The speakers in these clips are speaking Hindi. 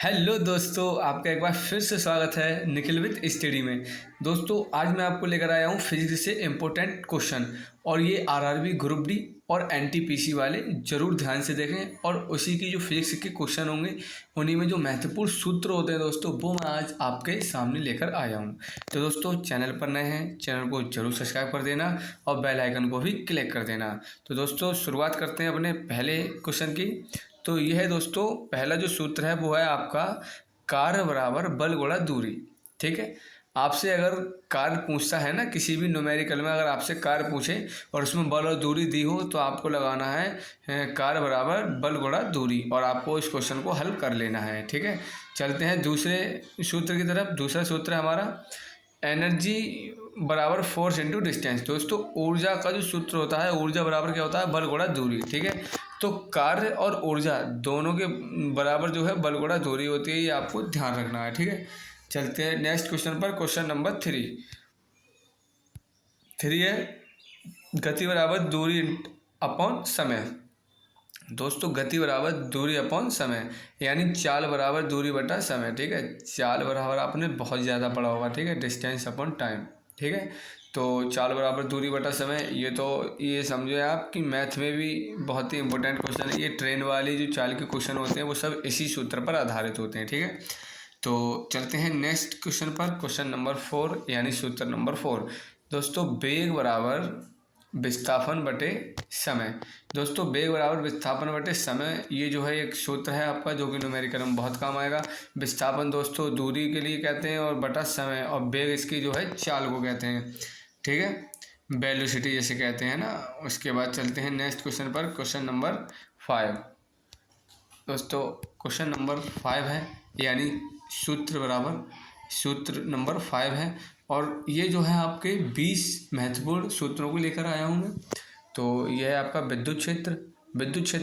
हेलो दोस्तों, आपका एक बार फिर से स्वागत है निखिल विद स्टडी में। दोस्तों, आज मैं आपको लेकर आया हूँ फिजिक्स से इम्पोर्टेंट क्वेश्चन, और ये आरआरबी ग्रुप डी और एनटीपीसी वाले ज़रूर ध्यान से देखें। और उसी की जो फिजिक्स के क्वेश्चन होंगे उन्हीं में जो महत्वपूर्ण सूत्र होते हैं दोस्तों, वो मैं आज आपके सामने लेकर आया हूँ। तो दोस्तों, चैनल पर नए हैं, चैनल को जरूर सब्सक्राइब कर देना और बेल आइकन को भी क्लिक कर देना। तो दोस्तों, शुरुआत करते हैं अपने पहले क्वेश्चन की। तो यह है दोस्तों, पहला जो सूत्र है वो है आपका कार्य बराबर बल गुणा दूरी। ठीक है, आपसे अगर कार्य पूछता है ना, किसी भी न्यूमेरिकल में अगर आपसे कार्य पूछे और उसमें बल और दूरी दी हो, तो आपको लगाना है कार्य बराबर बल गुणा दूरी, और आपको इस क्वेश्चन को हल कर लेना है। ठीक है, चलते हैं दूसरे सूत्र की तरफ। दूसरा सूत्र है हमारा एनर्जी बराबर फोर्स इंटू डिस्टेंस। दोस्तों, ऊर्जा का जो सूत्र होता है, ऊर्जा बराबर क्या होता है, बल गुणा दूरी। ठीक है, तो कार्य और ऊर्जा दोनों के बराबर जो है बल गुणा दूरी होती है, ये आपको ध्यान रखना है। ठीक है, चलते हैं नेक्स्ट क्वेश्चन पर। क्वेश्चन नंबर थ्री है गति बराबर दूरी अपॉन समय। दोस्तों, गति बराबर दूरी अपॉन समय, यानी चाल बराबर दूरी बटा समय। ठीक है, चाल बराबर आपने बहुत ज़्यादा पढ़ा होगा। ठीक है, डिस्टेंस अपॉन टाइम। ठीक है, तो चाल बराबर दूरी बटा समय, ये समझो आप कि मैथ में भी बहुत ही इंपॉर्टेंट क्वेश्चन है। ये ट्रेन वाली जो चाल के क्वेश्चन होते हैं वो सब इसी सूत्र पर आधारित होते हैं। ठीक है, तो चलते हैं नेक्स्ट क्वेश्चन पर। क्वेश्चन नंबर 4 यानी सूत्र नंबर 4। दोस्तों, वेग बराबर विस्थापन बटे समय। दोस्तों, वेग बराबर विस्थापन बटे समय, ये जो है एक सूत्र है आपका, जो कि न्यूमेरिकल में बहुत काम आएगा। विस्थापन दोस्तों दूरी के लिए कहते हैं, और बटा समय, और वेग इसकी जो है चाल को कहते हैं। ठीक है, वेलोसिटी जैसे कहते हैं ना। उसके बाद चलते हैं नेक्स्ट क्वेश्चन पर। Question number 5। दोस्तों, क्वेश्चन नंबर 5 है, यानी सूत्र नंबर 5 है, और ये जो है आपके 20 महत्वपूर्ण सूत्रों को लेकर आया हूँ मैं। तो यह है आपका विद्युत क्षेत्र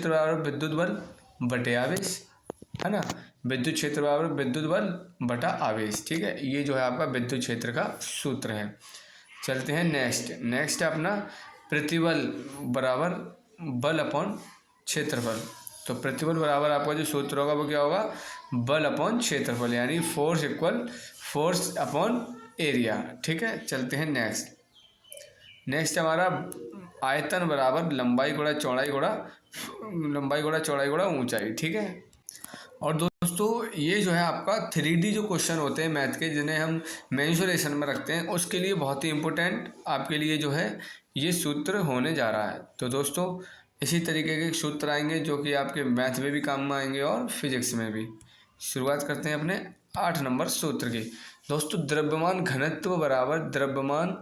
बराबर विद्युत बल बटे आवेश, है ना। विद्युत क्षेत्र बराबर विद्युत बल बटा आवेश। ठीक है, ये जो है आपका विद्युत क्षेत्र का सूत्र है। चलते हैं नेक्स्ट है अपना प्रतिबल बराबर बल अपॉन क्षेत्रफल। तो प्रतिबल बराबर आपका जो सूत्र होगा वो क्या होगा, बल अपॉन क्षेत्रफल, यानी फोर्स अपॉन एरिया। ठीक है, चलते हैं नेक्स्ट हमारा आयतन बराबर लंबाई गुणा चौड़ाई गुणा ऊंचाई। ठीक है, और दोस्तों, ये जो है आपका 3D जो क्वेश्चन होते हैं मैथ के, जिन्हें हम मेंसुरेशन में रखते हैं, उसके लिए बहुत ही इंपॉर्टेंट आपके लिए जो है ये सूत्र होने जा रहा है। तो दोस्तों, इसी तरीके के सूत्र आएंगे जो कि आपके मैथ में भी काम में आएंगे और फिजिक्स में भी। शुरुआत करते हैं अपने 8 नंबर सूत्र की। दोस्तों, द्रव्यमान घनत्व बराबर द्रव्यमान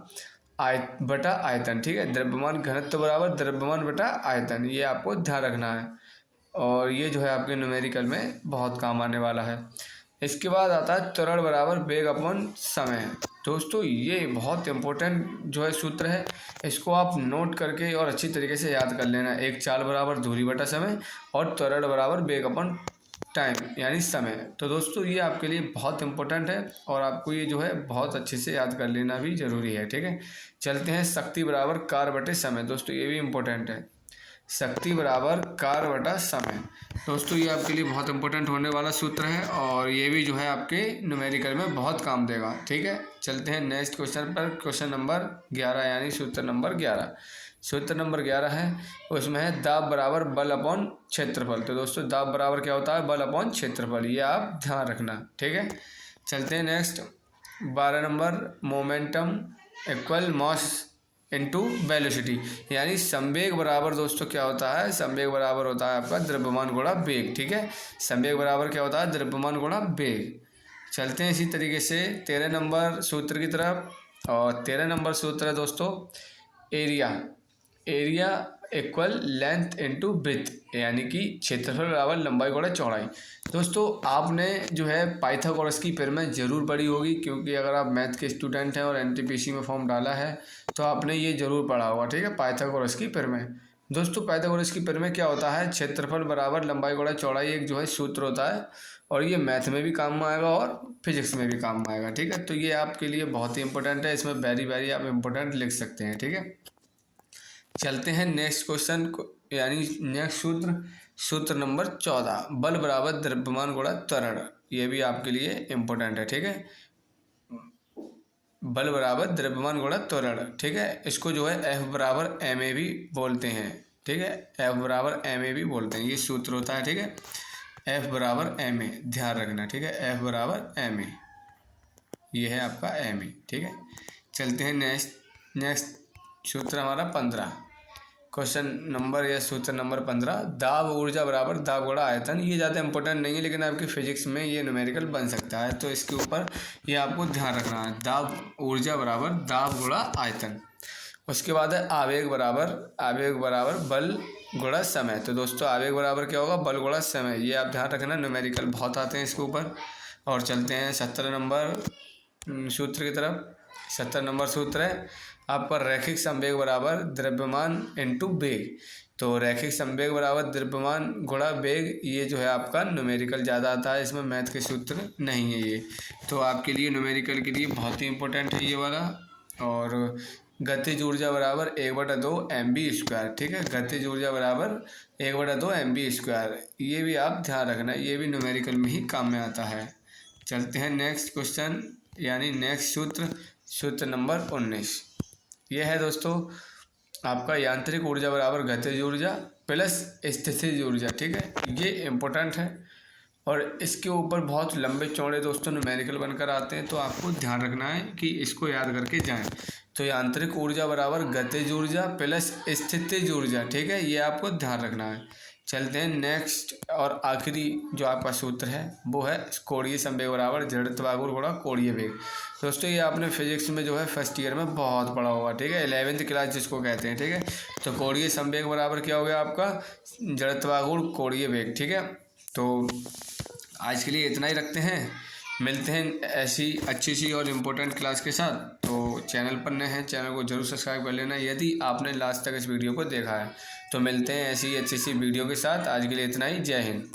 बटा आयतन। ठीक है, द्रव्यमान घनत्व बराबर द्रव्यमान बटा आयतन, ये आपको ध्यान रखना है, और ये जो है आपके न्यूमेरिकल में बहुत काम आने वाला है। इसके बाद आता है त्वरण बराबर वेग अपॉन समय। दोस्तों, ये बहुत इंपॉर्टेंट जो है सूत्र है, इसको आप नोट करके और अच्छी तरीके से याद कर लेना। एक चाल बराबर दूरी बटा समय, और त्वरण बराबर वेग अपॉन टाइम यानी समय। तो दोस्तों, ये आपके लिए बहुत इंपॉर्टेंट है, और आपको ये जो है बहुत अच्छे से याद कर लेना भी ज़रूरी है। ठीक है, चलते हैं शक्ति बराबर कार्य बटे समय। दोस्तों, ये भी इंपॉर्टेंट है, शक्ति बराबर कार्य बटा समय। दोस्तों, ये आपके लिए बहुत इंपॉर्टेंट होने वाला सूत्र है, और ये भी जो है आपके न्यूमेरिकल में बहुत काम देगा। ठीक है, चलते हैं नेक्स्ट क्वेश्चन पर। क्वेश्चन नंबर 11 यानी सूत्र नंबर 11। सूत्र नंबर 11 है, उसमें है दाब बराबर बल अपॉन क्षेत्रफल। तो दोस्तों, दाब बराबर क्या होता है, बल अपॉन क्षेत्रफल, ये आप ध्यान रखना। ठीक है, चलते हैं next 12 number, momentum equal mass into velocity, यानी संवेग बराबर दोस्तों क्या होता है, संवेग बराबर होता है आपका द्रव्यमान गुणा वेग। ठीक है, संवेग बराबर क्या होता है, द्रव्यमान गुणा वेग। चलते हैं इसी तरीके से 13 नंबर सूत्र की तरफ, और 13 नंबर सूत्र है दोस्तों area equal length into breadth, यानी कि क्षेत्रफल बराबर लंबाई गुणा चौड़ाई। दोस्तों, आपने जो है पाइथागोरस की पिरामिड जरूर पढ़ी होगी, क्योंकि अगर आप मैथ के स्टूडेंट हैं और एनटीपीसी में फॉर्म डाला है तो आपने ये जरूर पढ़ा होगा। ठीक है, पाइथागोरस की पिरामिड। दोस्तों, पाइथागोरस की पिरामिड क्या होता है, क्षेत्रफल बराबर लंबाई गुणा चौड़ाई, एक जो है सूत्र होता है, और ये मैथ में भी काम में आएगा और फिजिक्स में भी काम में आएगा। ठीक है, तो ये आपके लिए बहुत ही इंपॉर्टेंट है, इसमें वेरी आप इंपॉर्टेंट लिख सकते हैं। ठीक है, चलते हैं नेक्स्ट क्वेश्चन को, यानी नेक्स्ट सूत्र नंबर 14, बल बराबर द्रव्यमान गुणा त्वरण। ये भी आपके लिए इम्पोर्टेंट है, ठीक है। बल बराबर द्रव्यमान गुणा त्वरण, ठीक है। इसको जो है F बराबर ma भी बोलते हैं, ठीक है। F बराबर ma भी बोलते हैं, ये सूत्र होता है, ठीक है। F बराबर ma, ध्यान रखना, ठीक है। F बराबर ma, ये है आपका ma, ठीक है। चलते हैं नेक्स्ट सूत्र हमारा 15, क्वेश्चन नंबर या सूत्र नंबर 15, दाब ऊर्जा बराबर दाब गुणा आयतन। ये ज़्यादा इंपॉर्टेंट नहीं है, लेकिन आपकी फिजिक्स में ये न्यूमेरिकल बन सकता है, तो इसके ऊपर ये आपको ध्यान रखना है। दाब ऊर्जा बराबर दाब गुणा आयतन। उसके बाद है आवेग बराबर बल गुणा समय। तो दोस्तों आवेग बराबर क्या होगा, बल गुणा समय, ये आप ध्यान रखना, न्यूमेरिकल बहुत आते हैं इसके ऊपर। और चलते हैं 17 नंबर सूत्र की तरफ। 17 नंबर सूत्र है आपका रैखिक संवेग बराबर द्रव्यमान इंटू वेग। तो रैखिक संवेग बराबर द्रव्यमान गुणा वेग, ये जो है आपका न्यूमेरिकल ज़्यादा आता है, इसमें मैथ के सूत्र नहीं है ये, तो आपके लिए न्यूमेरिकल के लिए बहुत ही इंपॉर्टेंट है ये वाला। और गतिज ऊर्जा बराबर 1/2 mv², ठीक है। गतिज ऊर्जा बराबर 1/2 mv², ये भी आप ध्यान रखना, ये भी न्यूमेरिकल में ही काम में आता है। चलते हैं नेक्स्ट क्वेश्चन यानी नेक्स्ट सूत्र नंबर 19। यह है दोस्तों आपका यांत्रिक ऊर्जा बराबर गतिज ऊर्जा प्लस स्थितिज ऊर्जा, ठीक है। ये इम्पोर्टेंट है और इसके ऊपर बहुत लंबे चौड़े दोस्तों न्यूमेरिकल बनकर आते हैं, तो आपको ध्यान रखना है कि इसको याद करके जाएं। तो यांत्रिक ऊर्जा बराबर गतिज ऊर्जा प्लस स्थितिज ऊर्जा, ठीक है, ये आपको ध्यान रखना है। चलते हैं नेक्स्ट और आखिरी जो आपका सूत्र है वो है कोणीय संवेग बराबर जड़त्वाघूर्ण गुणा कोणीय वेग। दोस्तों ये आपने फिजिक्स में जो है फर्स्ट ईयर में बहुत पढ़ा होगा, ठीक है, 11वीं क्लास जिसको कहते हैं, ठीक है। तो कोणीय संवेग बराबर क्या हो गया आपका, जड़त्वाघूर्ण कोणीय वेग, ठीक है। तो आज के लिए इतना ही रखते हैं, मिलते हैं ऐसी अच्छी सी और इम्पोर्टेंट क्लास के साथ। तो चैनल पर नए हैं, चैनल को जरूर सब्सक्राइब कर लेना यदि आपने लास्ट तक इस वीडियो को देखा है। तो मिलते हैं ऐसी अच्छी सी वीडियो के साथ, आज के लिए इतना ही, जय हिंद।